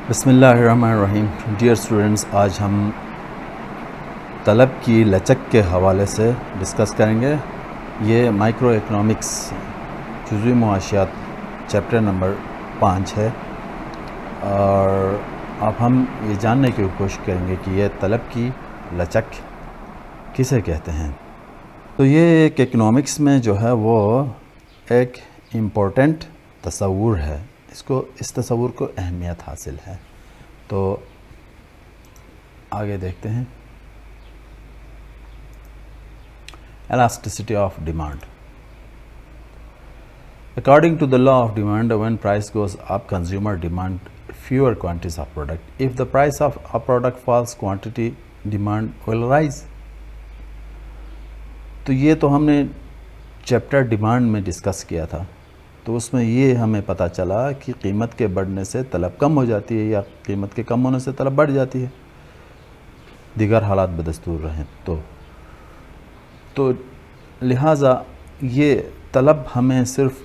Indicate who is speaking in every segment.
Speaker 1: بسم اللہ الرحمن الرحیم. ڈیئر اسٹوڈنٹس، آج ہم طلب کی لچک کے حوالے سے ڈسکس کریں گے. یہ مائکرو اکنامکس جزوی معاشیات چیپٹر نمبر 5 ہے، اور اب ہم یہ جاننے کی کوشش کریں گے کہ یہ طلب کی لچک کسے کہتے ہیں. تو یہ ایک اکنامکس میں جو ہے وہ ایک امپورٹنٹ تصور ہے. اس تصور کو اہمیت حاصل ہے. تو آگے دیکھتے ہیں. Elasticity of demand. According to the law of demand, when price goes up, consumer demand fewer quantities of product. If the price of a product falls, quantity demand will rise. تو یہ تو ہم نے چیپٹر ڈیمانڈ میں discuss کیا تھا. تو اس میں یہ ہمیں پتہ چلا کہ قیمت کے بڑھنے سے طلب کم ہو جاتی ہے یا قیمت کے کم ہونے سے طلب بڑھ جاتی ہے، دیگر حالات بدستور رہیں تو لہٰذا یہ طلب ہمیں صرف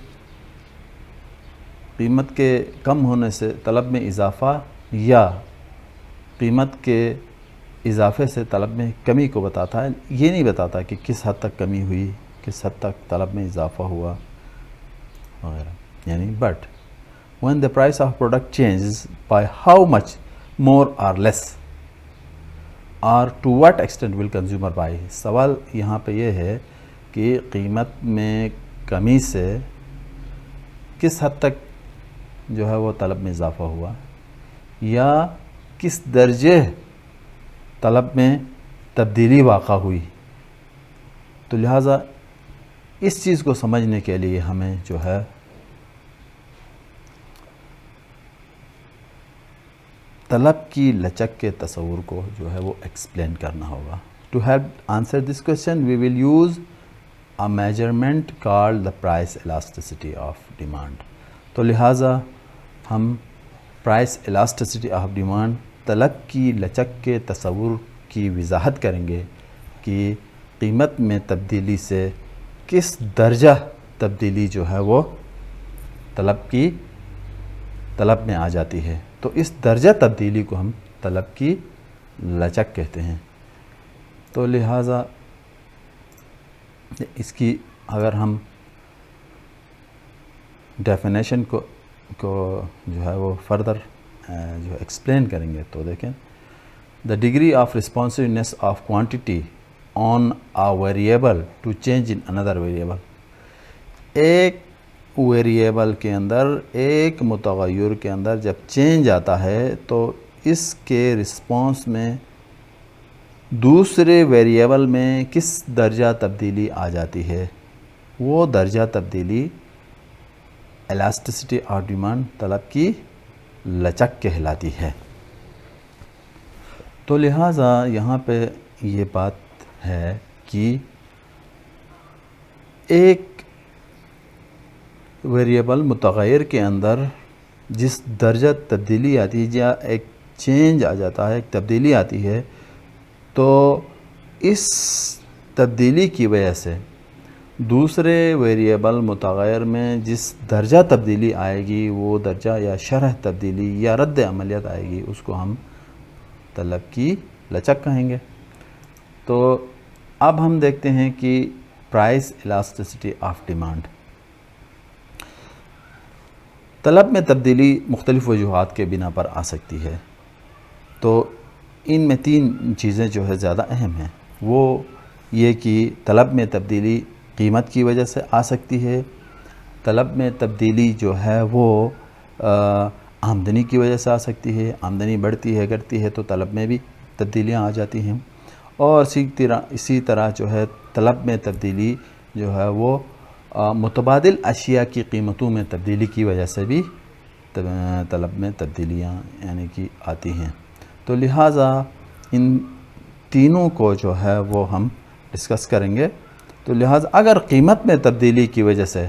Speaker 1: قیمت کے کم ہونے سے طلب میں اضافہ یا قیمت کے اضافے سے طلب میں کمی کو بتاتا ہے. یہ نہیں بتاتا کہ کس حد تک کمی ہوئی، کس حد تک طلب میں اضافہ ہوا وغیرہ. یعنی but when the price of product changes by how much more or less or to what extent will consumer buy. سوال یہاں پہ یہ ہے کہ قیمت میں کمی سے کس حد تک جو ہے وہ طلب میں اضافہ ہوا یا کس درجے طلب میں تبدیلی واقع ہوئی. تو لہٰذا اس چیز کو سمجھنے کے لیے ہمیں جو ہے طلب کی لچک کے تصور کو جو ہے وہ ایکسپلین کرنا ہوگا. To help answer this question, we will use a measurement called the price elasticity of demand. تو لہٰذا ہم price elasticity of demand طلب کی لچک کے تصور کی وضاحت کریں گے کہ قیمت میں تبدیلی سے کس درجہ تبدیلی جو ہے وہ طلب میں آ جاتی ہے. تو اس درجہ تبدیلی کو ہم طلب کی لچک کہتے ہیں. تو لہٰذا اس کی اگر ہم ڈیفینیشن کو جو ہے وہ فردر جو ایکسپلین کریں گے تو دیکھیں. The degree of responsiveness of quantity on a variable to change in another variable. ایک ویریبل کے اندر، ایک متغیر کے اندر جب چینج آتا ہے تو اس کے رسپانس میں دوسرے ویریبل میں کس درجہ تبدیلی آ جاتی ہے، وہ درجہ تبدیلی elasticity of demand طلب کی لچک کہلاتی ہے. تو لہٰذا یہاں پہ یہ بات ہے کہ ایک ویریبل متغیر کے اندر جس درجہ تبدیلی آتی ہے یا ایک چینج آ جاتا ہے، ایک تبدیلی آتی ہے، تو اس تبدیلی کی وجہ سے دوسرے ویریبل متغیر میں جس درجہ تبدیلی آئے گی، وہ درجہ یا شرح تبدیلی یا رد عملیت آئے گی، اس کو ہم طلب کی لچک کہیں گے. تو اب ہم دیکھتے ہیں کہ پرائس الاسٹیسٹی آف ڈیمانڈ. طلب میں تبدیلی مختلف وجوہات کے بنا پر آ سکتی ہے. تو ان میں 3 چیزیں جو ہے زیادہ اہم ہیں. وہ یہ کہ طلب میں تبدیلی قیمت کی وجہ سے آ سکتی ہے، طلب میں تبدیلی جو ہے وہ آمدنی کی وجہ سے آ سکتی ہے. آمدنی بڑھتی ہے گھٹتی ہے تو طلب میں بھی تبدیلیاں آ جاتی ہیں. اور اسی طرح جو ہے طلب میں تبدیلی جو ہے وہ متبادل اشیاء کی قیمتوں میں تبدیلی کی وجہ سے بھی طلب میں تبدیلیاں یعنی کہ آتی ہیں. تو لہٰذا ان تینوں کو جو ہے وہ ہم ڈسکس کریں گے. تو لہٰذا اگر قیمت میں تبدیلی کی وجہ سے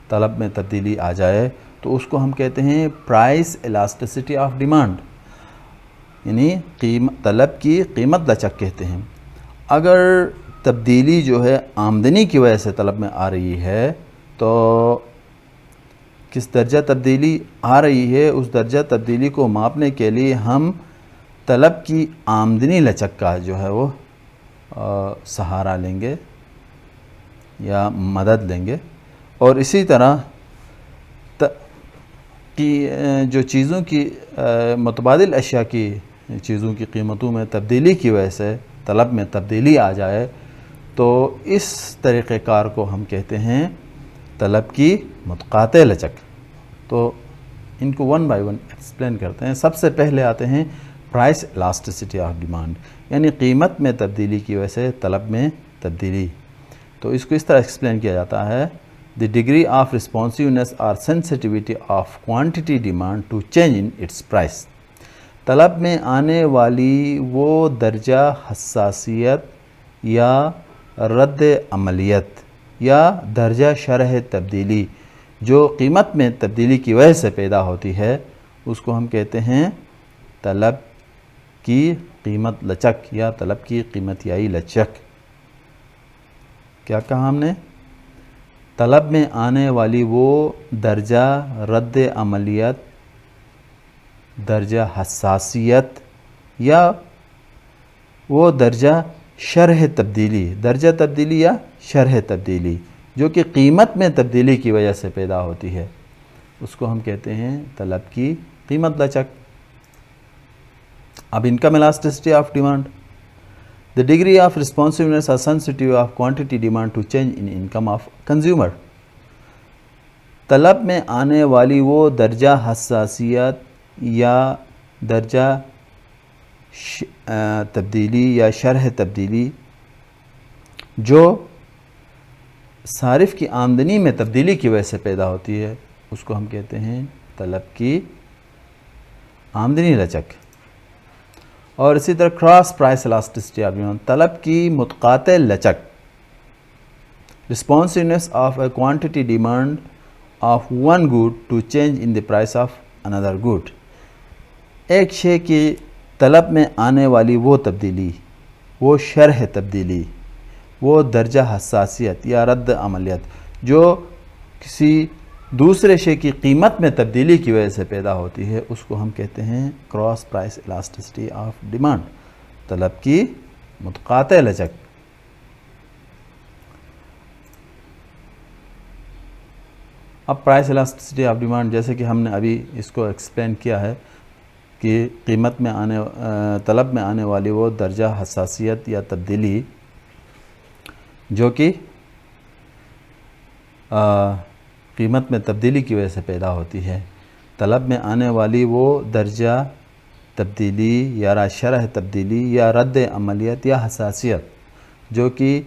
Speaker 1: طلب میں تبدیلی آ جائے تو اس کو ہم کہتے ہیں پرائس الاسٹیسٹی آف ڈیمانڈ، یعنی طلب کی قیمت لچک کہتے ہیں. اگر تبدیلی جو ہے آمدنی کی وجہ سے طلب میں آ رہی ہے تو کس درجہ تبدیلی آ رہی ہے اس درجہ تبدیلی کو ماپنے کے لیے ہم طلب کی آمدنی لچک کا جو ہے وہ سہارا لیں گے یا مدد لیں گے، اور اسی طرح کی جو چیزوں کی متبادل اشیاء کی چیزوں کی قیمتوں میں تبدیلی کی وجہ سے طلب میں تبدیلی آ جائے تو اس طریقہ کار کو ہم کہتے ہیں طلب کی متقاطع لچک۔ تو ان کو ون بائی ون ایکسپلین کرتے ہیں۔ سب سے پہلے آتے ہیں پرائس الاسٹیسٹی آف ڈیمانڈ، یعنی قیمت میں تبدیلی کی وجہ سے طلب میں تبدیلی۔ تو اس کو اس طرح ایکسپلین کیا جاتا ہے: دی ڈگری آف رسپانسیونیس اور sensitivity of quantity demand to change in its price. طلب میں آنے والی وہ درجہ حساسیت یا رد عملیت یا درجہ شرح تبدیلی جو قیمت میں تبدیلی کی وجہ سے پیدا ہوتی ہے اس کو ہم کہتے ہیں طلب کی قیمت لچک یا طلب کی قیمتیائی لچک۔ کیا کہا ہم نے؟ طلب میں آنے والی وہ درجہ رد عملیت، درجہ حساسیت یا وہ درجہ شرح تبدیلی، درجہ تبدیلی یا شرح تبدیلی جو کہ قیمت میں تبدیلی کی وجہ سے پیدا ہوتی ہے اس کو ہم کہتے ہیں طلب کی قیمت لچک۔ اب income elasticity of demand: the degree of responsiveness or sensitivity of quantity demand to change in income of consumer۔ طلب میں آنے والی وہ درجہ حساسیت یا درجہ تبدیلی یا شرح تبدیلی جو صارف کی آمدنی میں تبدیلی کی وجہ سے پیدا ہوتی ہے اس کو ہم کہتے ہیں طلب کی آمدنی لچک۔ اور اسی طرح cross price elasticity of demand: طلب کی متقاطع لچک، responsiveness of a quantity demand of one good to change in the price of another good. ایک شے کی طلب میں آنے والی وہ تبدیلی، وہ شرح تبدیلی، وہ درجہ حساسیت یا رد عملیت جو کسی دوسرے شے کی قیمت میں تبدیلی کی وجہ سے پیدا ہوتی ہے اس کو ہم کہتے ہیں cross price elasticity of demand, طلب کی متقاطع لچک۔ اب پرائس الاسٹیسٹی آف ڈیمانڈ جیسے کہ ہم نے ابھی اس کو ایکسپلین کیا ہے کہ قیمت میں طلب میں آنے والی وہ درجہ حساسیت یا تبدیلی جو کہ قیمت میں تبدیلی کی وجہ سے پیدا ہوتی ہے، طلب میں آنے والی وہ درجہ تبدیلی یا شرح تبدیلی یا رد عملیت یا حساسیت جو کہ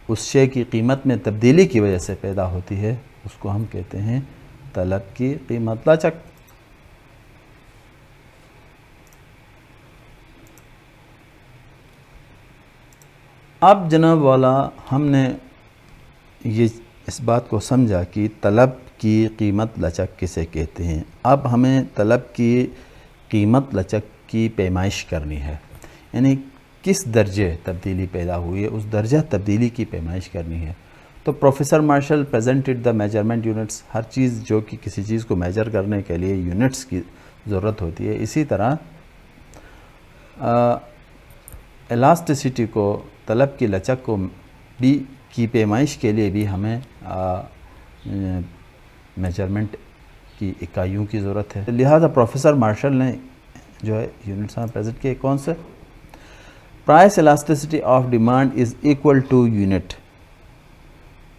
Speaker 1: اس شے کی قیمت میں تبدیلی کی وجہ سے پیدا ہوتی ہے اس کو ہم کہتے ہیں طلب کی قیمت لچک۔ اب جناب والا ہم نے یہ اس بات کو سمجھا کہ طلب کی قیمت لچک کسے کہتے ہیں۔ اب ہمیں طلب کی قیمت لچک کی پیمائش کرنی ہے، یعنی کس درجے تبدیلی پیدا ہوئی ہے اس درجہ تبدیلی کی پیمائش کرنی ہے۔ تو professor Marshall presented the measurement units, ہر چیز جو کہ کسی چیز کو میجر کرنے کے لیے یونٹس کی ضرورت ہوتی ہے، اسی طرح الاسٹیسٹی کو، طلب کی لچک کو بھی کی پیمائش کے لیے بھی ہمیں میجرمنٹ کی اکائیوں کی ضرورت ہے۔ لہذا پروفیسر مارشل نے جو ہے یونٹس ہمیں پریزنٹ کیے کون سے؟ Price elasticity of demand is equal to unit,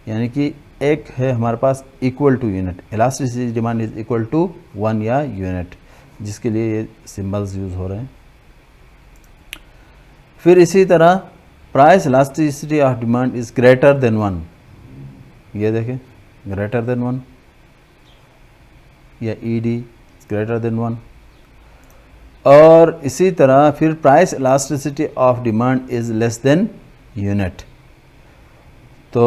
Speaker 1: یعنی کہ ایک ہے ہمارے پاس equal to unit, elasticity demand is equal to 1 یا یونٹ، جس کے لیے یہ سمبلز یوز ہو رہے ہیں۔ پھر اسی طرح price elasticity of demand is greater than 1، یہ دیکھیں گریٹر دین 1 یا ای ڈی گریٹر دین 1۔ اور اسی طرح پھر price elasticity of demand is less than unit, تو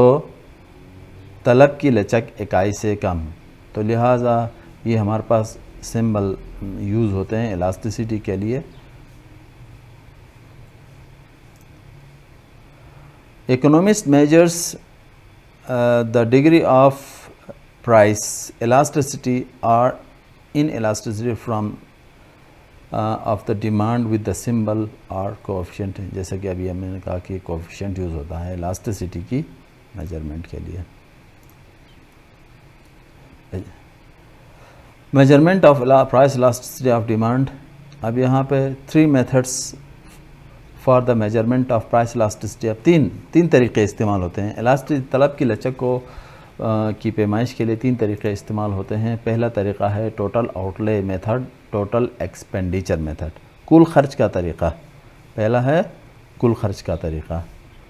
Speaker 1: طلب کی لچک اکائی سے کم، تو لہٰذا یہ ہمارے پاس سمبل یوز ہوتے ہیں الاسٹیسٹی کے لیے۔ Economist measures the degree of price elasticity or inelasticity from of the demand with the symbol or coefficient. جیسا کہ ابھی ہم نے کہا کہ coefficient یوز ہوتا ہے elasticity کی میجرمنٹ کے لیے. Measurement of price elasticity of demand. اب یہاں پہ 3 methods for the measurement of price elasticity. اب تین طریقے استعمال ہوتے ہیں. elasticity طلب کی لچک کو کی پیمائش کے لیے 3 طریقے استعمال ہوتے ہیں. پہلا طریقہ ہے total outlay method, total expenditure method, کل خرچ کا طریقہ. پہلا ہے کل خرچ کا طریقہ.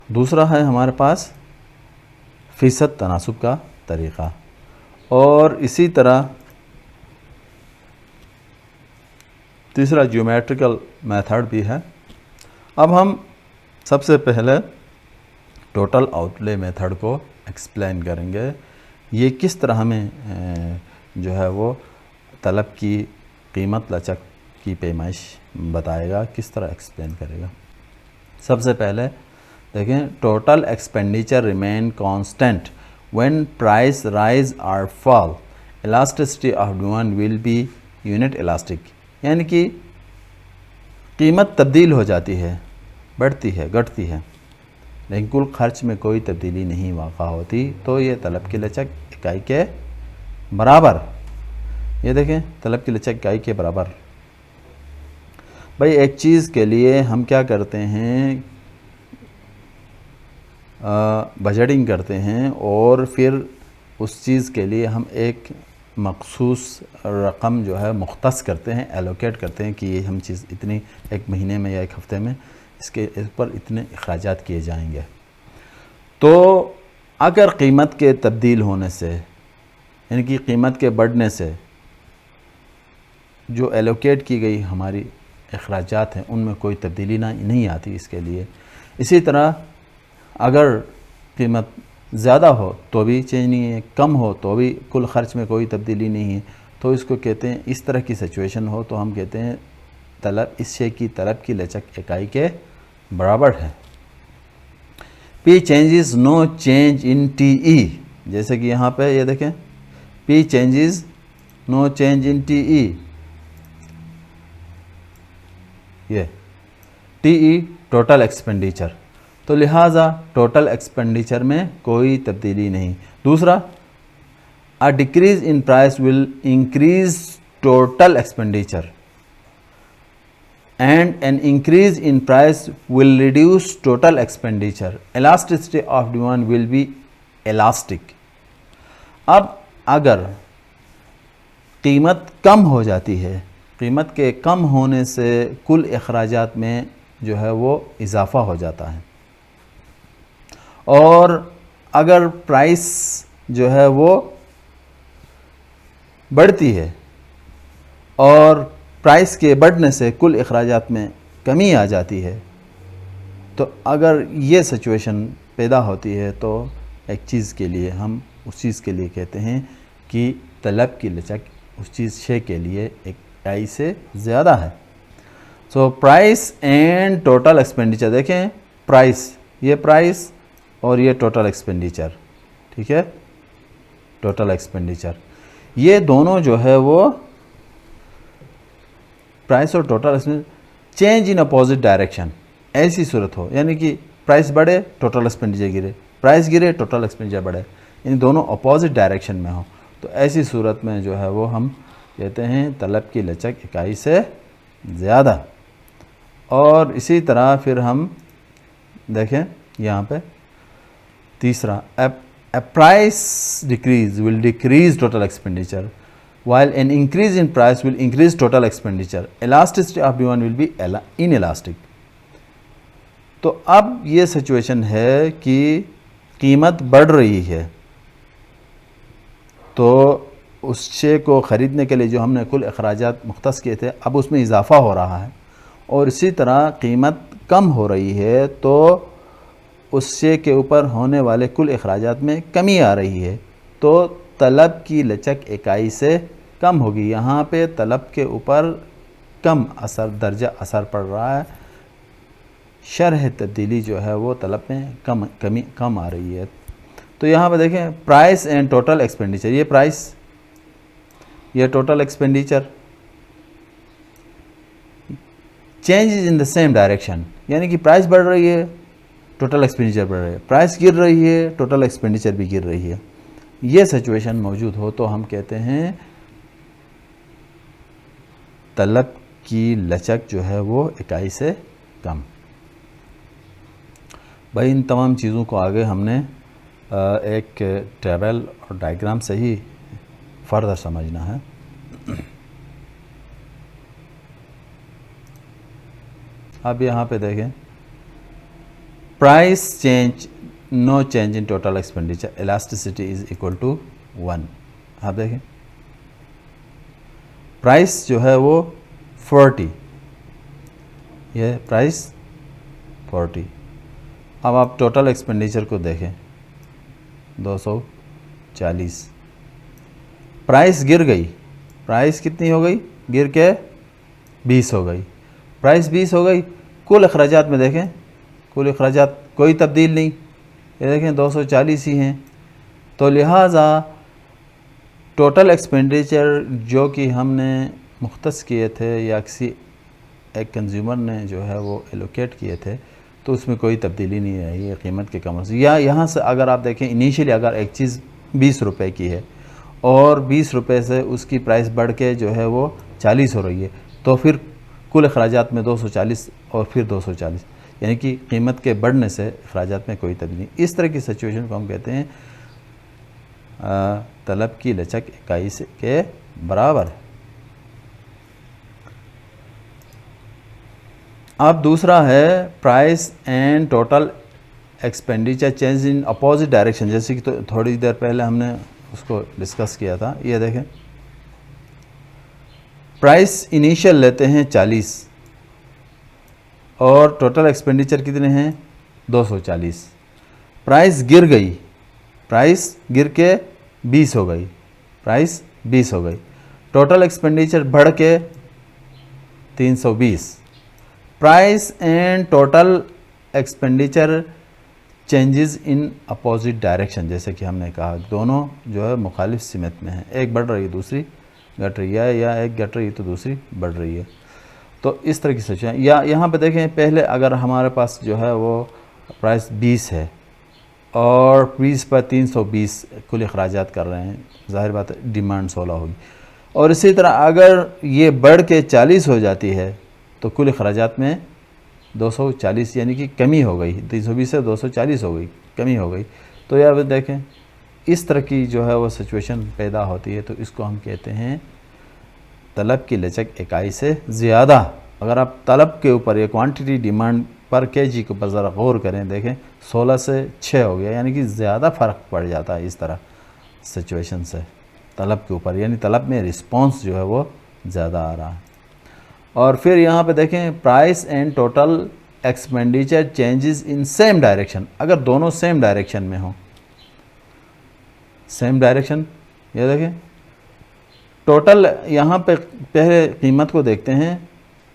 Speaker 1: دوسرا ہے ہمارے پاس فیصد تناسب کا طریقہ, اور اسی طرح تیسرا جیومیٹریکل میتھڈ بھی ہے. اب ہم سب سے پہلے ٹوٹل آؤٹلے میتھڈ کو ایکسپلین کریں گے. یہ کس طرح ہمیں جو ہے وہ طلب کی قیمت لچک کی پیمائش بتائے گا, کس طرح ایکسپلین کرے گا. سب سے پہلے دیکھیں, total expenditure remain constant when price rise or fall, elasticity of demand will be unit elastic. یعنی کہ قیمت تبدیل ہو جاتی ہے, بڑھتی ہے, گھٹتی ہے, لیکن کل خرچ میں کوئی تبدیلی نہیں واقع ہوتی, تو یہ طلب کی لچک اکائی کے برابر. یہ دیکھیں, طلب کی لچک اکائی کے برابر. بھائی ایک چیز کے لیے ہم کیا کرتے ہیں, بجٹنگ کرتے ہیں, اور پھر اس چیز کے لیے ہم ایک مخصوص رقم جو ہے مختص کرتے ہیں, ایلوکیٹ کرتے ہیں کہ یہ ہم چیز اتنی ایک مہینے میں یا ایک ہفتے میں اس پر اتنے اخراجات کیے جائیں گے. تو اگر قیمت کے تبدیل ہونے سے, یعنی کہ قیمت کے بڑھنے سے جو ایلوکیٹ کی گئی ہماری اخراجات ہیں ان میں کوئی تبدیلی نہیں آتی اس کے لیے. اسی طرح اگر قیمت زیادہ ہو تو بھی چینج نہیں ہے, کم ہو تو بھی کل خرچ میں کوئی تبدیلی نہیں ہے, تو اس کو کہتے ہیں, اس طرح کی سچویشن ہو تو ہم کہتے ہیں طلب اس شے کی طلب کی لچک اکائی کے برابر ہے. P changes no change in T E, جیسے کہ یہاں پہ یہ دیکھیں, P changes no change in T E, یہ ٹی ای ٹوٹل ایکسپینڈیچر, تو لہٰذا ٹوٹل ایکسپینڈیچر میں کوئی تبدیلی نہیں. دوسرا, a decrease in price will increase total expenditure and an increase in price will reduce total expenditure. Elasticity of demand will be elastic. اب اگر قیمت کم ہو جاتی ہے, قیمت کے کم ہونے سے کل اخراجات میں جو ہے وہ اضافہ ہو جاتا ہے, اور اگر پرائس جو ہے وہ بڑھتی ہے اور پرائس کے بڑھنے سے کل اخراجات میں کمی آ جاتی ہے, تو اگر یہ سچویشن پیدا ہوتی ہے تو ایک چیز کے لیے ہم اس چیز کے لیے کہتے ہیں کہ طلب کی لچک اس چیز شے کے لیے اکائی سے زیادہ ہے. سو پرائس اینڈ ٹوٹل ایکسپینڈیچر, دیکھیں پرائس, یہ پرائس اور یہ ٹوٹل ایکسپینڈیچر, ٹھیک ہے, ٹوٹل ایکسپینڈیچر, یہ دونوں جو ہے وہ پرائس اور total expenditure change in opposite direction. ایسی صورت ہو, یعنی کہ پرائس بڑھے ٹوٹل ایکسپینڈیچر گرے, پرائس گرے ٹوٹل ایکسپینڈیچر بڑھے, یعنی دونوں اپوزٹ ڈائریکشن میں ہو, تو ایسی صورت میں جو ہے وہ ہم کہتے ہیں طلب کی لچک اکائی سے زیادہ. اور اسی طرح پھر ہم دیکھیں یہاں پہ تیسرا, a price decrease will decrease total expenditure while an increase in price will increase total expenditure. Elasticity of demand will be inelastic. تو اب یہ سچویشن ہے کہ قیمت بڑھ رہی ہے, تو اس شے کو خریدنے کے لیے جو ہم نے کل اخراجات مختص کیے تھے اب اس میں اضافہ ہو رہا ہے, اور اسی طرح قیمت کم ہو رہی ہے تو اس شے کے اوپر ہونے والے کل اخراجات میں کمی آ رہی ہے, تو طلب کی لچک اکائی سے کم ہوگی. یہاں پہ طلب کے اوپر کم درجہ اثر پڑ رہا ہے, شرح تبدیلی جو ہے وہ طلب میں کم آ رہی ہے. تو یہاں پہ دیکھیں پرائس اینڈ ٹوٹل ایکسپینڈیچر، یہ پرائس، یہ total expenditure, changes in the same direction, یعنی کہ پرائس بڑھ رہی ہے ٹوٹل ایکسپینڈیچر بڑھ رہی ہے، پرائس گر رہی ہے ٹوٹل ایکسپینڈیچر بھی گر رہی ہے. یہ سچویشن موجود ہو تو ہم کہتے ہیں طلب کی لچک جو ہے وہ اکائی سے کم. بھائی ان تمام چیزوں کو آگے ہم نے ایک ٹیبل اور ڈائیگرام سے ہی فردر سمجھنا ہے. اب یہاں پہ دیکھیں price change, no change in total expenditure, elasticity is equal to 1. آپ دیکھیں پرائس جو ہے وہ 40، یہ پرائس 40. اب آپ ٹوٹل ایکسپینڈیچر کو دیکھیں 240. پرائس گر گئی، پرائس کتنی ہو گئی؟ گر کے 20 ہو گئی. پرائس 20 ہو گئی. کل اخراجات میں دیکھیں، کل اخراجات کوئی تبدیل نہیں، یہ دیکھیں 240 ہی ہیں. تو لہٰذا ٹوٹل ایکسپینڈیچر جو کہ ہم نے مختص کیے تھے یا کسی ایک کنزیومر نے جو ہے وہ ایلوکیٹ کیے تھے، تو اس میں کوئی تبدیلی نہیں رہی ہے قیمت کے کم. یا یہاں سے اگر آپ دیکھیں انیشیلی اگر ایک چیز 20 روپے کی ہے اور 20 روپے سے اس کی پرائس بڑھ کے جو ہے وہ 40 ہو رہی ہے، تو پھر کل اخراجات میں 240 اور پھر 240، یعنی کہ قیمت کے بڑھنے سے اخراجات میں کوئی تبدیلی نہیں. اس طرح کی سچویشن کو ہم کہتے ہیں طلب کی لچک اکائی کے برابر. اب دوسرا ہے price and total expenditure change in opposite direction, جیسے کہ تھوڑی دیر پہلے ہم نے اس کو ڈسکس کیا تھا. یہ دیکھیں پرائس انیشیل لیتے ہیں 40 اور ٹوٹل ایکسپینڈیچر کتنے ہیں 240. پرائس گر گئی، پرائس گر کے 20 ہو گئی، پرائس 20 ہو گئی. ٹوٹل ایکسپینڈیچر بڑھ کے 320. Price and total expenditure changes in opposite direction, جیسے کہ ہم نے کہا دونوں جو ہے مخالف سمت میں ہیں، ایک بڑھ رہی ہے دوسری گھٹ رہی ہے، یا ایک گھٹ رہی ہے تو دوسری بڑھ رہی ہے. تو اس طرح کی سچویشن. یا یہاں پہ دیکھیں پہلے اگر ہمارے پاس جو ہے وہ پرائس 20 ہے اور 20 پر 320 کل اخراجات کر رہے ہیں، ظاہر بات ہے ڈیمانڈ 16 ہوگی. اور اسی طرح اگر یہ بڑھ کے 40 ہو جاتی ہے تو کل اخراجات میں 240 یعنی کہ کمی ہو گئی، 320 سے 240 ہو گئی، کمی ہو گئی. تو یہ دیکھیں اس طرح کی جو ہے وہ سچویشن پیدا ہوتی ہے. تو اس کو ہم کہتے ہیں طلب کی لچک اکائی سے زیادہ. اگر آپ طلب کے اوپر یہ کوانٹٹی ڈیمانڈ پر کے جی کے اوپر ذرا غور کریں، دیکھیں 16 سے 6 ہو گیا، یعنی کہ زیادہ فرق پڑ جاتا ہے اس طرح سچویشن سے طلب کے اوپر، یعنی طلب میں رسپانس جو ہے وہ زیادہ آ رہا ہے. اور پھر یہاں پہ دیکھیں price and total expenditure changes in same direction, اگر دونوں سیم ڈائریکشن میں ہوں، سیم ڈائریکشن. یہ دیکھیں ٹوٹل یہاں پہ پہلے قیمت کو دیکھتے ہیں،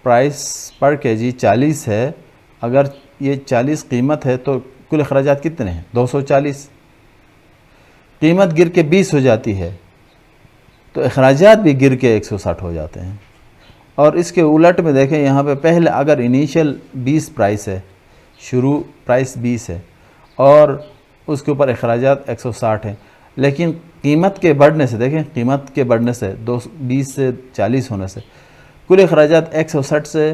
Speaker 1: پرائس پر کے جی 40 ہے، اگر یہ 40 قیمت ہے تو کل اخراجات کتنے ہیں 240. قیمت گر کے 20 ہو جاتی ہے تو اخراجات بھی گر کے 160 ہو جاتے ہیں. اور اس کے الٹ میں دیکھیں یہاں پہ پہلے اگر انیشیل 20 پرائس ہے، شروع پرائس 20 ہے اور اس کے اوپر اخراجات 160 ہیں، لیکن قیمت کے بڑھنے سے دیکھیں، قیمت کے بڑھنے سے 20 سے 40 ہونے سے کل اخراجات 160 سے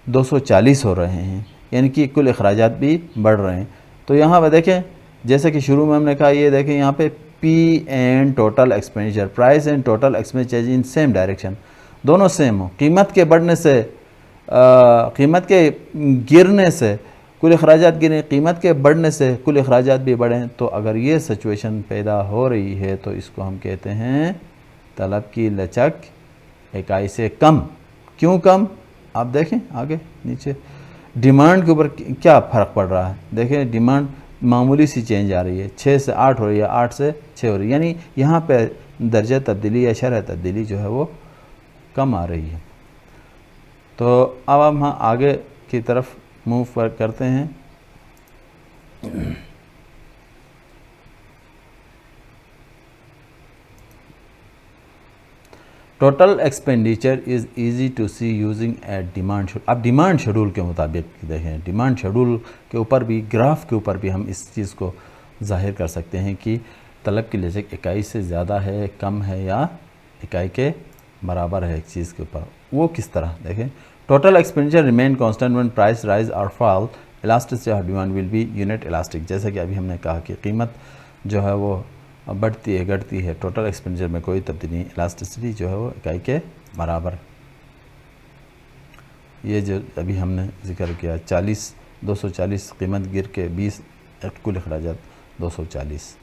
Speaker 1: 240 ہو رہے ہیں، یعنی کہ کل اخراجات بھی بڑھ رہے ہیں. تو یہاں پہ دیکھیں جیسے کہ شروع میں ہم نے کہا، یہ دیکھیں یہاں پہ P and total expenditure, price and total expenditure in same direction, دونوں سیم ہوں. قیمت کے بڑھنے سے، قیمت کے گرنے سے کل اخراجات گریں، قیمت کے بڑھنے سے کل اخراجات بھی بڑھیں. تو اگر یہ سچویشن پیدا ہو رہی ہے تو اس کو ہم کہتے ہیں طلب کی لچک اکائی سے کم. کیوں کم؟ آپ دیکھیں آگے نیچے ڈیمانڈ کے اوپر کیا فرق پڑ رہا ہے. دیکھیں ڈیمانڈ معمولی سی چینج آ رہی ہے، 6 سے 8 ہو رہی ہے، 8 سے 6 ہو رہی ہے، یعنی یہاں پہ درجہ تبدیلی یا شرح تبدیلی جو ہے وہ کم آ رہی ہے. تو اب ہم آگے کی طرف موو کرتے ہیں. Total expenditure is easy to see using at demand schedule. اب ڈیمانڈ شیڈول کے مطابق دیکھیں، ڈیمانڈ شیڈول کے اوپر بھی، گراف کے اوپر بھی ہم اس چیز کو ظاہر کر سکتے ہیں کہ طلب کی لچک اکائی سے زیادہ ہے، کم ہے، یا اکائی کے برابر ہے ایک چیز کے اوپر. وہ کس طرح دیکھیں، total expenditure remain constant when price rise or fall, elasticity of demand will be unit elastic. جیسا کہ ابھی ہم نے کہا کہ قیمت جو ہے وہ بڑھتی ہے گھٹتی ہے، ٹوٹل ایکسپینڈیچر میں کوئی تبدیلی نہیں، الاسٹیسٹی جو ہے وہ اکائی کے برابر. یہ جو ابھی ہم نے ذکر کیا 240 قیمت گر کے 20 کل اخراجات 240.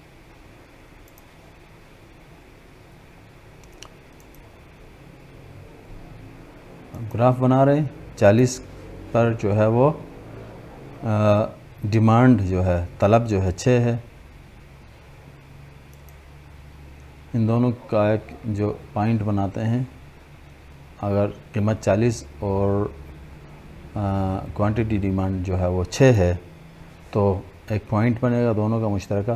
Speaker 1: گراف بنا رہے ہیں، 40 پر جو ہے وہ ڈیمانڈ جو ہے، طلب جو ہے 6 ہے. ان دونوں کا ایک جو پوائنٹ بناتے ہیں، اگر قیمت 40 اور کوانٹیٹی ڈیمانڈ جو ہے وہ 6 ہے تو ایک پوائنٹ بنے گا دونوں کا مشترکہ.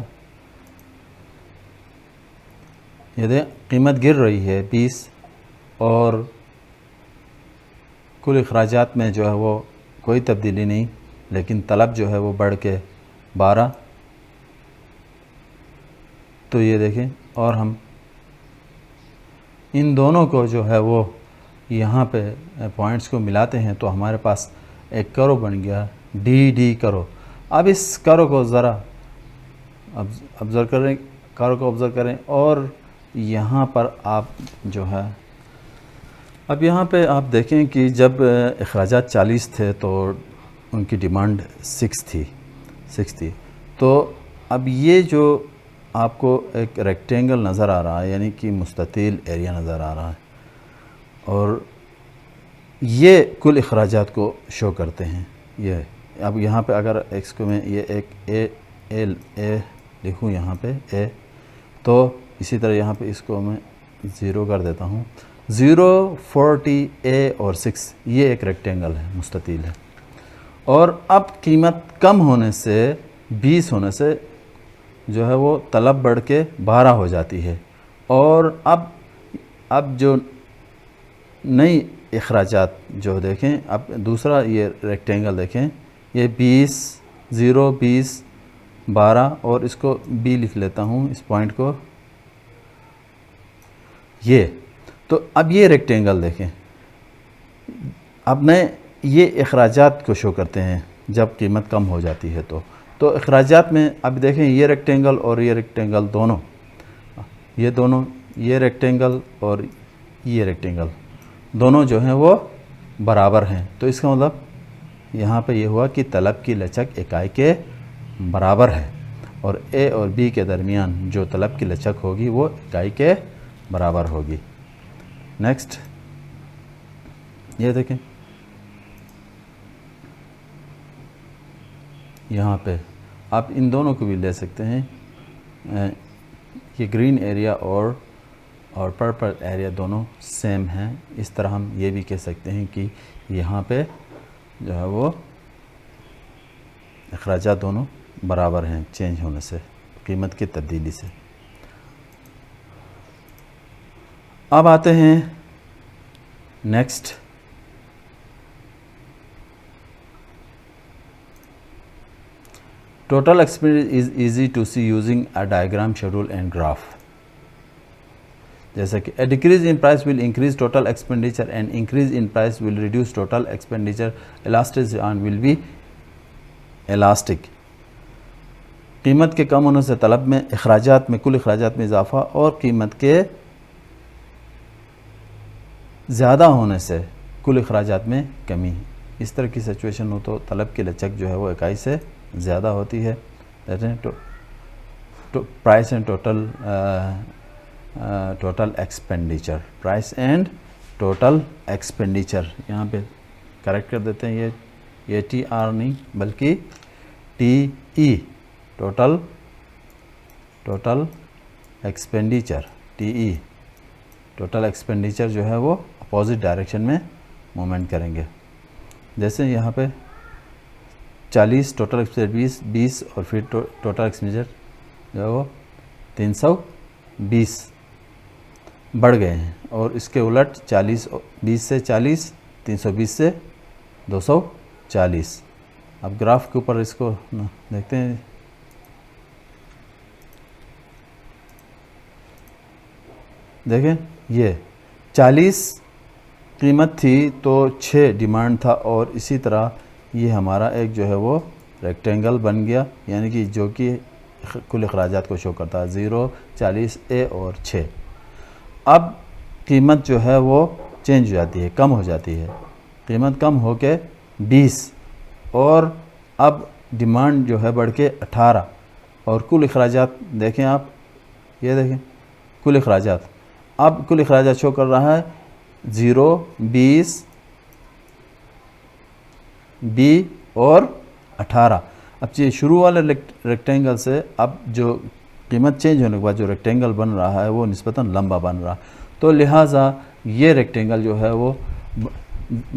Speaker 1: یہ دیکھ قیمت گر رہی ہے 20 اور کل اخراجات میں جو ہے وہ کوئی تبدیلی نہیں، لیکن طلب جو ہے وہ بڑھ کے 12. تو یہ دیکھیں، اور ہم ان دونوں کو جو ہے وہ یہاں پہ پوائنٹس کو ملاتے ہیں تو ہمارے پاس ایک کرو بن گیا، ڈی کرو. اب اس کرو کو ذرا آبزرو کریں، کرو کو آبزرو کریں، اور یہاں پر آپ جو ہے، اب یہاں پہ آپ دیکھیں کہ جب اخراجات 40 تھے تو ان کی ڈیمانڈ 6 تھی. تو اب یہ جو آپ کو ایک ریکٹینگل نظر آ رہا ہے، یعنی کہ مستطیل ایریا نظر آ رہا ہے، اور یہ کل اخراجات کو شو کرتے ہیں. یہ اب یہاں پہ اگر ایکس کو میں یہ ایک اے لکھوں یہاں پہ اے، تو اسی طرح یہاں پہ اس کو میں 0 کر دیتا ہوں. 0 40 اے اور 6 یہ ایک ریکٹینگل ہے، مستطیل ہے. اور اب قیمت کم ہونے سے 20 ہونے سے جو ہے وہ طلب بڑھ کے 12 ہو جاتی ہے. اور اب جو نئی اخراجات جو دیکھیں، اب دوسرا یہ ریکٹینگل دیکھیں، یہ 20 0 20 12 اور اس کو بی لکھ لیتا ہوں اس پوائنٹ کو. یہ تو اب یہ ریکٹینگل دیکھیں، اب نئے یہ اخراجات کو شو کرتے ہیں جب قیمت کم ہو جاتی ہے. تو اخراجات میں اب دیکھیں یہ ریکٹینگل اور یہ ریکٹینگل دونوں، یہ ریکٹینگل اور یہ ریکٹینگل دونوں جو ہیں وہ برابر ہیں. تو اس کا مطلب یہاں پہ یہ ہوا کہ طلب کی لچک اکائی کے برابر ہے، اور اے اور بی کے درمیان جو طلب کی لچک ہوگی وہ اکائی کے برابر ہوگی. نیکسٹ یہ دیکھیں، یہاں پہ آپ ان دونوں کو بھی لے سکتے ہیں، یہ گرین ایریا اور پرپل ایریا دونوں سیم ہیں. اس طرح ہم یہ بھی کہہ سکتے ہیں کہ یہاں پہ جو ہے وہ اخراجات دونوں برابر ہیں چینج ہونے سے، قیمت کی تبدیلی سے. اب آتے ہیں next, total expenditure is easy to see using a diagram schedule and graph. جیسا کہ a decrease in price will increase total expenditure and increase in price will reduce total expenditure. Elasticity will be elastic. قیمت کے کم ہونے سے طلب میں، اخراجات میں، کل اخراجات میں اضافہ، اور قیمت کے زیادہ ہونے سے کل اخراجات میں کمی. اس طرح کی سچویشن ہو تو طلب کی لچک جو ہے وہ اکائی سے زیادہ ہوتی ہے. Price and total expenditure, price and total expenditure یہاں پہ کریکٹ کر دیتے ہیں، یہ ٹی آر نہیں بلکہ T E, total expenditure, T E. Total expenditure جو ہے وہ اپوزٹ ڈائریکشن میں مومنٹ کریں گے. جیسے یہاں پہ 40 ٹوٹل ایکسپینڈیچر 20 اور پھر ٹوٹل ایکسپینڈیچر جو ہے وہ 320 بڑھ گئے ہیں. اور اس کے الٹ 20 سے 40 320 سے 240. اب گراف کے اوپر اس کو دیکھتے ہیں. دیکھیں یہ 40 قیمت تھی تو 6 ڈیمانڈ تھا، اور اسی طرح یہ ہمارا ایک جو ہے وہ ریکٹینگل بن گیا، یعنی کہ جو کہ کل اخراجات کو شو کرتا ہے 0 40 A اور 6. اب قیمت جو ہے وہ چینج ہو جاتی ہے، کم ہو جاتی ہے، قیمت کم ہو کے 20، اور اب ڈیمانڈ جو ہے بڑھ کے 18، اور کل اخراجات دیکھیں آپ، یہ دیکھیں کل اخراجات. اب کل اخراجات شو کر رہا ہے 0 20 B اور 18. اب یہ شروع والے ریکٹینگل سے اب جو قیمت چینج ہونے کے بعد جو ریکٹینگل بن رہا ہے وہ نسبتاً لمبا بن رہا، تو لہٰذا یہ ریکٹینگل جو ہے وہ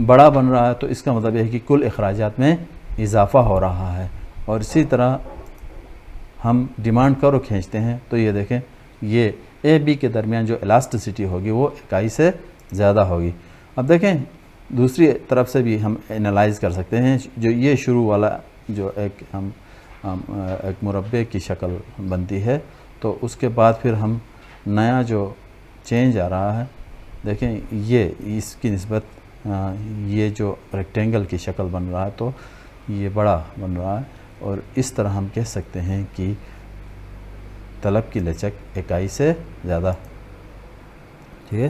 Speaker 1: بڑا بن رہا ہے. تو اس کا مطلب یہ ہے کہ کل اخراجات میں اضافہ ہو رہا ہے. اور اسی طرح ہم ڈیمانڈ کرو کھینچتے ہیں تو یہ دیکھیں یہ اے بی کے درمیان جو الاسٹیسٹی ہوگی وہ 21 سے زیادہ ہوگی. اب دیکھیں دوسری طرف سے بھی ہم انالائز کر سکتے ہیں. جو یہ شروع والا جو ایک ایک مربع کی شکل بنتی ہے، تو اس کے بعد پھر ہم نیا جو چینج آ رہا ہے، دیکھیں یہ اس کی نسبت یہ جو ریکٹینگل کی شکل بن رہا ہے تو یہ بڑا بن رہا ہے. اور اس طرح ہم کہہ سکتے ہیں کہ طلب کی لچک 21 سے زیادہ. ٹھیک ہے.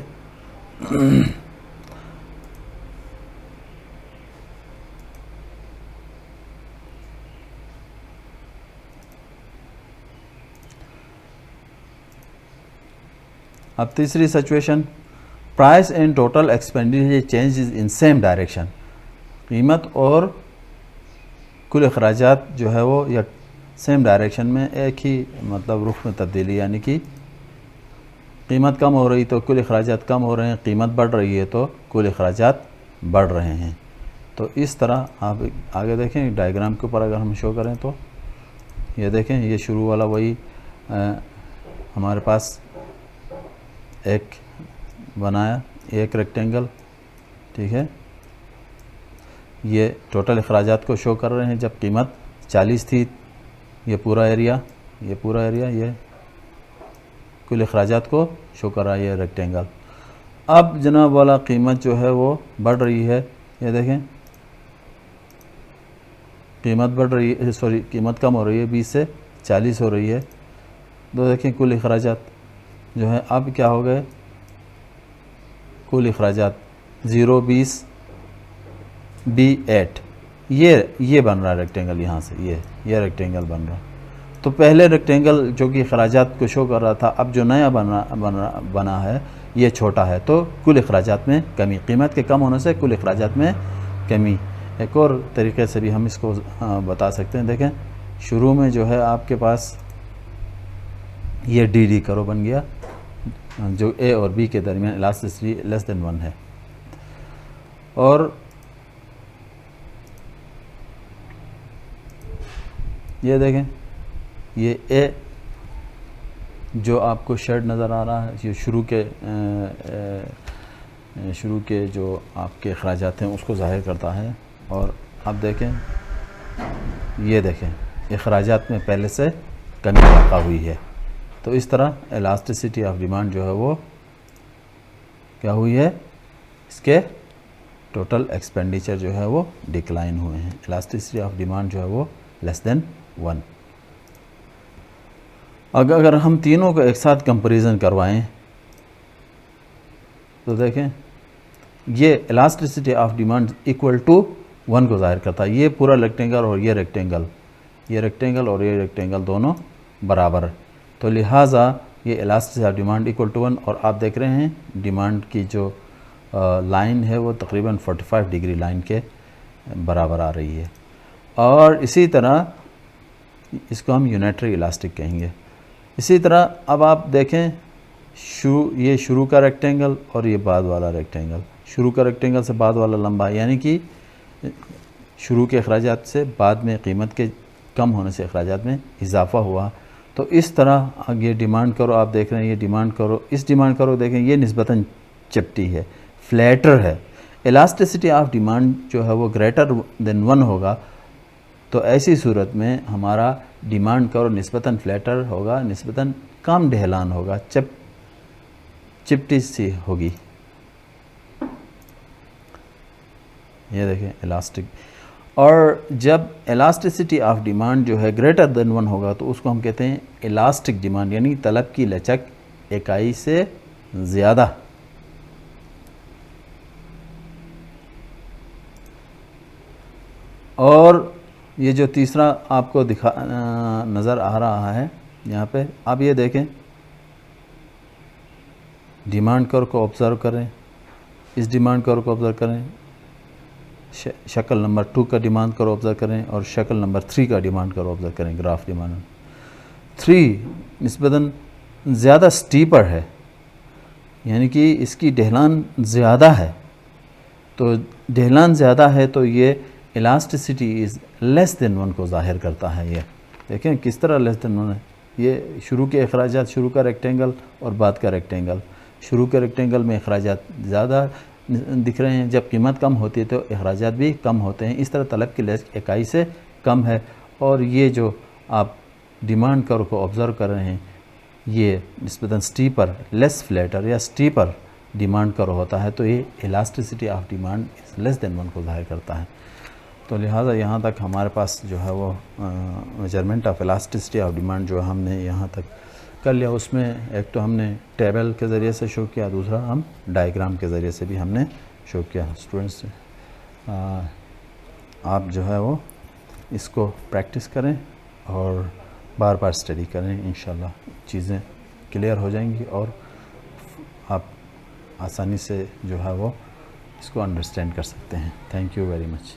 Speaker 1: اب تیسری situation, price and total expenditure changes in same direction. قیمت اور کل اخراجات جو ہے وہ یا سیم ڈائریکشن میں ایک ہی مطلب رخ میں تبدیلی، یعنی کہ قیمت کم ہو رہی تو کل اخراجات کم ہو رہے ہیں، قیمت بڑھ رہی ہے تو کل اخراجات بڑھ رہے ہیں. تو اس طرح آپ آگے دیکھیں ڈائیگرام کے اوپر اگر ہم شو کریں تو یہ دیکھیں یہ شروع والا وہی ہمارے پاس ایک بنایا ایک ریکٹینگل. ٹھیک ہے. یہ ٹوٹل اخراجات کو شو کر رہے ہیں جب قیمت 40 تھی، یہ پورا ایریا یہ کل اخراجات کو شو کر رہا ہے یہ ریکٹینگل. اب جناب والا قیمت جو ہے وہ بڑھ رہی ہے، یہ دیکھیں قیمت بڑھ رہی ہے، قیمت کم ہو رہی ہے، 20 سے 40 ہو رہی ہے. تو دیکھیں کل اخراجات جو ہے اب کیا ہو گئے، کل اخراجات 0 20 B 8، یہ بن رہا ہے ریکٹینگل. یہاں سے یہ ریکٹینگل بن رہا. تو پہلے ریکٹینگل جو کہ اخراجات کو شو کر رہا تھا، اب جو نیا بنا ہے یہ چھوٹا ہے، تو کل اخراجات میں کمی، قیمت کے کم ہونے سے کل اخراجات میں کمی. ایک اور طریقے سے بھی ہم اس کو بتا سکتے ہیں. دیکھیں شروع میں جو ہے آپ کے پاس یہ ڈی کرو بن گیا جو اے اور بی کے درمیان الاسٹیسٹی لیس دین 1 ہے، اور یہ دیکھیں یہ اے جو آپ کو شیڈ نظر آ رہا ہے، یہ شروع کے جو آپ کے اخراجات ہیں اس کو ظاہر کرتا ہے. اور اب دیکھیں یہ دیکھیں اخراجات میں پہلے سے کمی واقع ہوئی ہے. تو اس طرح الاسٹیسٹی آف ڈیمانڈ جو ہے وہ کیا ہوئی ہے، اس کے ٹوٹل ایکسپینڈیچر جو ہے وہ ڈکلائن ہوئے ہیں. الاسٹیسٹی آف ڈیمانڈ جو ہے وہ لیس دین 1. اگر ہم تینوں کو ایک ساتھ کمپیریزن کروائیں تو دیکھیں یہ elasticity of demand equal to 1 کو ظاہر کرتا ہے. یہ پورا ریکٹینگل اور یہ ریکٹینگل اور یہ ریکٹینگل دونوں برابر، تو لہٰذا یہ elasticity of demand equal to 1. اور آپ دیکھ رہے ہیں ڈیمانڈ کی جو لائن ہے وہ تقریباً 45 ڈگری لائن کے برابر آ رہی ہے. اور اسی طرح اس کو ہم یونیٹری الاسٹک کہیں گے. اسی طرح اب آپ دیکھیں یہ شروع کا ریکٹینگل اور یہ بعد والا ریکٹینگل، شروع کا ریکٹینگل سے بعد والا لمبا، یعنی کہ شروع کے اخراجات سے بعد میں قیمت کے کم ہونے سے اخراجات میں اضافہ ہوا. تو اس طرح یہ ڈیمانڈ کرو آپ دیکھ رہے ہیں، یہ ڈیمانڈ کرو، اس ڈیمانڈ کرو دیکھیں یہ نسبتاً چپٹی ہے، فلیٹر ہے. الاسٹیسٹی آف ڈیمانڈ جو ہے وہ گریٹر دین 1 ہوگا، تو ایسی صورت میں ہمارا ڈیمانڈ کرو نسبتاً فلیٹر ہوگا، نسبتاً کم ڈھلان ہوگا، چپٹی سی ہوگی. یہ دیکھیں الاسٹک. اور جب الاسٹیسٹی آف ڈیمانڈ جو ہے گریٹر دین 1 ہوگا تو اس کو ہم کہتے ہیں الاسٹک ڈیمانڈ، یعنی طلب کی لچک اکائی سے زیادہ. اور یہ جو تیسرا آپ کو نظر آ رہا ہے یہاں پہ، آپ یہ دیکھیں ڈیمانڈ کرو کو آبزرو کریں، اس ڈیمانڈ کرو کو آبزرو کریں، شکل نمبر 2 کا ڈیمانڈ کرو آبزرو کریں، اور شکل نمبر 3 کا ڈیمانڈ کرو آبزرو کریں. گراف ڈیمانڈ 3 نسبتاً زیادہ سٹیپر ہے، یعنی کہ اس کی ڈھلان زیادہ ہے. تو ڈھلان زیادہ ہے تو یہ الاسٹیسٹی از لیس دین 1 کو ظاہر کرتا ہے. یہ دیکھیں کس طرح لیس دین 1 ہے. یہ شروع کے اخراجات، شروع کا ریکٹینگل اور بعد کا ریکٹینگل. شروع کے ریکٹینگل میں اخراجات زیادہ دکھ رہے ہیں، جب قیمت کم ہوتی ہے تو اخراجات بھی کم ہوتے ہیں. اس طرح طلب کی اکائی سے کم ہے. اور یہ جو آپ ڈیمانڈ کرو کو آبزرو کر رہے ہیں، یہ نسبتاً سٹیپر، لیس فلیٹر یا سٹیپر ڈیمانڈ کرو ہوتا ہے، تو یہ elasticity of demand is less دین 1 کو ظاہر کرتا ہے. تو لہٰذا یہاں تک ہمارے پاس جو ہے وہ measurement of elasticity of demand جو ہم نے یہاں تک کر لیا. اس میں ایک تو ہم نے ٹیبل کے ذریعے سے شو کیا، دوسرا ہم ڈائیگرام کے ذریعے سے بھی ہم نے شو کیا. اسٹوڈنٹس آپ جو ہے وہ اس کو پریکٹس کریں اور بار بار اسٹڈی کریں، انشاءاللہ چیزیں کلیئر ہو جائیں گی اور آپ آسانی سے جو ہے وہ اس کو انڈرسٹینڈ کر سکتے ہیں. Thank you very much.